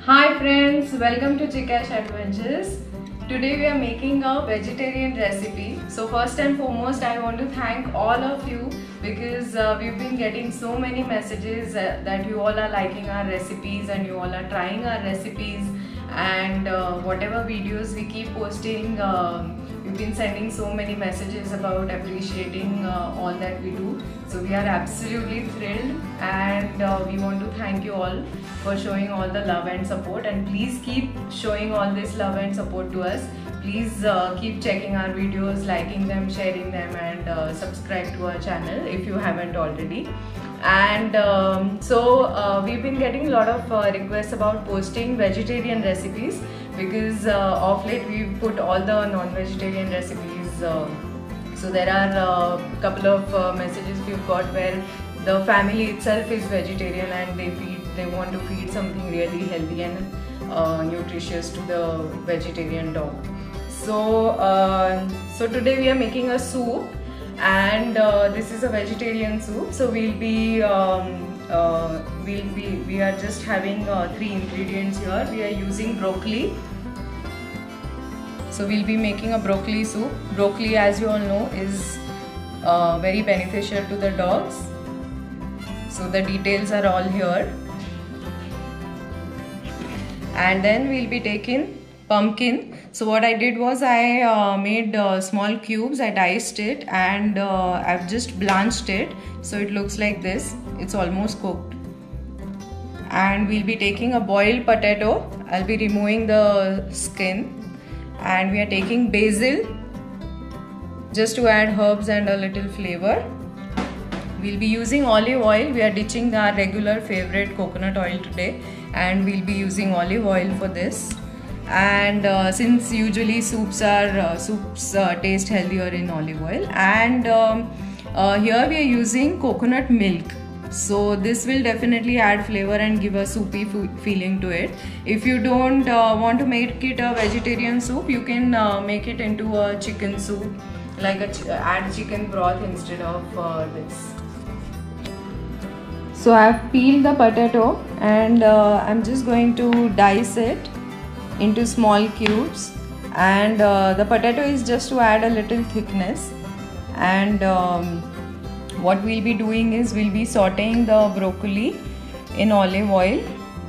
Hi friends, welcome to Chikash Adventures. Today we are making a vegetarian recipe. So first and foremost I want to thank all of you because we've been getting so many messages that you all are liking our recipes and you all are trying our recipes, and whatever videos we keep posting, you've been sending so many messages about appreciating all that we do. So we are absolutely thrilled, and we want to thank you all for showing all the love and support, and please keep showing all this love and support to us. Please keep checking our videos, liking them, sharing them, and subscribe to our channel if you haven't already. And we've been getting a lot of requests about posting vegetarian recipes because of late we've put all the non-vegetarian recipes. So there are a couple of messages we've got where the family itself is vegetarian and they want to feed something really healthy and nutritious to the vegetarian dog. So today we are making a soup, and this is a vegetarian soup. So we are just having 3 ingredients here. We are using broccoli. So we'll be making a broccoli soup. Broccoli, as you all know, is very beneficial to the dogs. So the details are all here. And then we'll be taking pumpkin. So what I did was I made small cubes. I diced it and I've just blanched it. So it looks like this. It's almost cooked. And we'll be taking a boiled potato. I'll be removing the skin. And we are taking basil just to add herbs and a little flavor. We'll be using olive oil. We are ditching our regular favorite coconut oil today, and we'll be using olive oil for this. And since usually soups taste healthier in olive oil, and here we are using coconut milk. So this will definitely add flavor and give a soupy feeling to it. If you don't want to make it a vegetarian soup, you can make it into a chicken soup, like add chicken broth instead of this. So I've peeled the potato and I'm just going to dice it into small cubes, and the potato is just to add a little thickness. And what we'll be doing is we'll be sauteing the broccoli in olive oil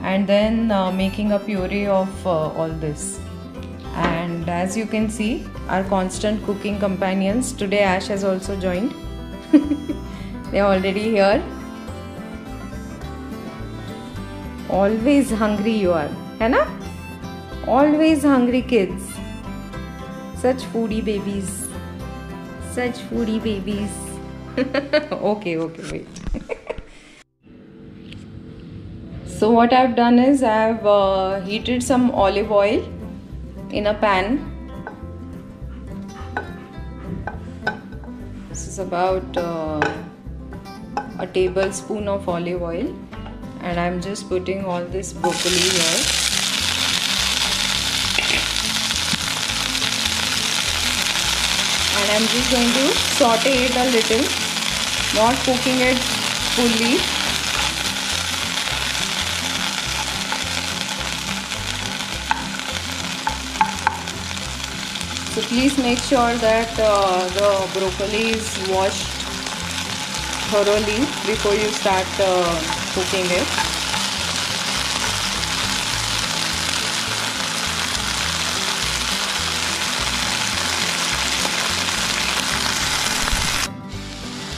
and then making a puree of all this. And as you can see, our constant cooking companions, today Ash has also joined. They're already here. Always hungry you are, है ना? Always hungry kids. Such foodie babies. Such foodie babies. Okay, wait. So what I've done is I've heated some olive oil in a pan. This is about a tablespoon of olive oil, and I'm just putting all this broccoli here. And I'm just going to saute it a little, not cooking it fully. So please make sure that the broccoli is washed thoroughly before you start cooking it.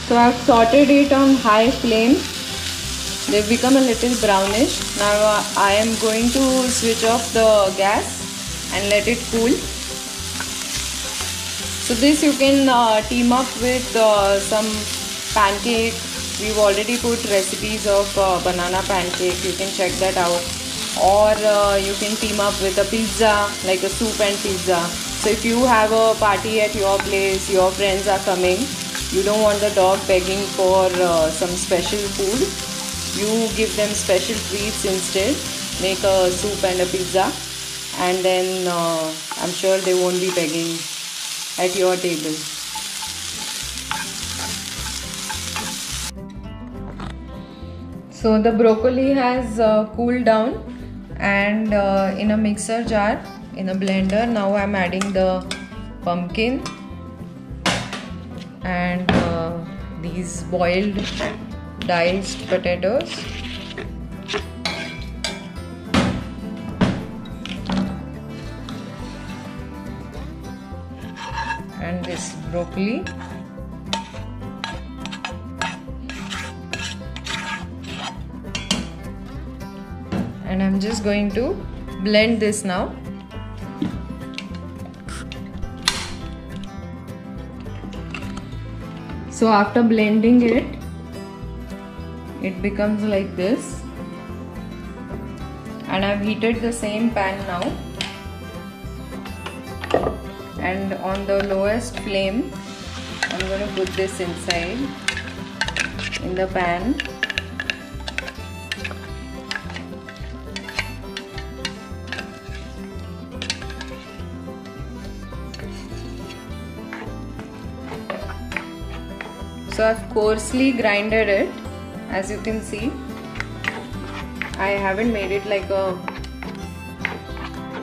So I've sauteed it on high flame. They've become a little brownish. Now I am going to switch off the gas and let it cool. So this you can team up with some pancake. We've already put recipes of banana pancake. You can check that out. Or you can team up with a pizza, like a soup and pizza. So if you have a party at your place, your friends are coming, you don't want the dog begging for some special food, you give them special treats instead. Make a soup and a pizza, and then I'm sure they won't be begging at your table. So the broccoli has cooled down, And in a mixer jar, in a blender, now I'm adding the pumpkin and these boiled diced potatoes. And this broccoli. And I'm just going to blend this now. So after blending it, it becomes like this. And I've heated the same pan now. And on the lowest flame, I'm going to put this inside in the pan. So I've coarsely grinded it, as you can see. I haven't made it like a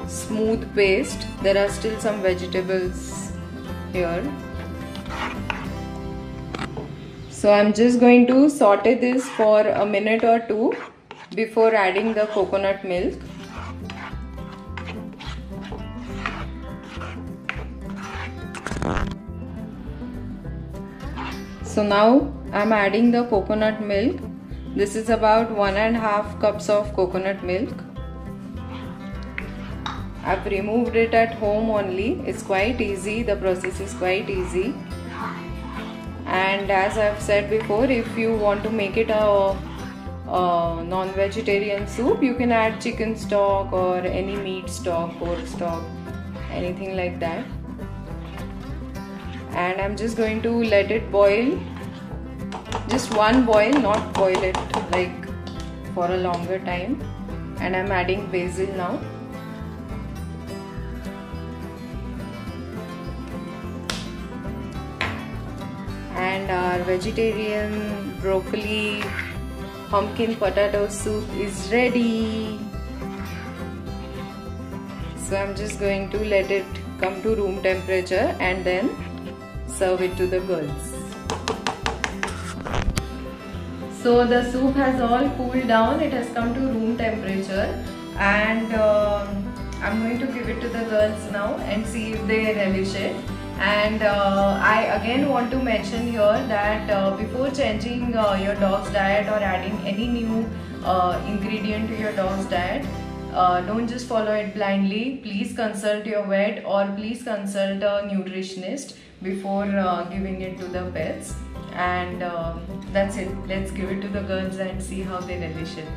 smooth paste. There are still some vegetables here. So I'm just going to saute this for a minute or two before adding the coconut milk. So now I'm adding the coconut milk. This is about 1.5 cups of coconut milk. I've removed it at home only. It's quite easy. The process is quite easy. And as I've said before, if you want to make it a non-vegetarian soup, you can add chicken stock or any meat stock, pork stock, anything like that. And I'm just going to let it boil, just one boil, not boil it like for a longer time. And I'm adding basil now. And our vegetarian broccoli pumpkin potato soup is ready. So I'm just going to let it come to room temperature and then serve it to the girls. So the soup has all cooled down, it has come to room temperature, and I'm going to give it to the girls now and see if they relish it. And I again want to mention here that before changing your dog's diet or adding any new ingredient to your dog's diet, don't just follow it blindly. Please consult your vet or please consult a nutritionist before giving it to the pets. And that's it. Let's give it to the girls and see how they relish it.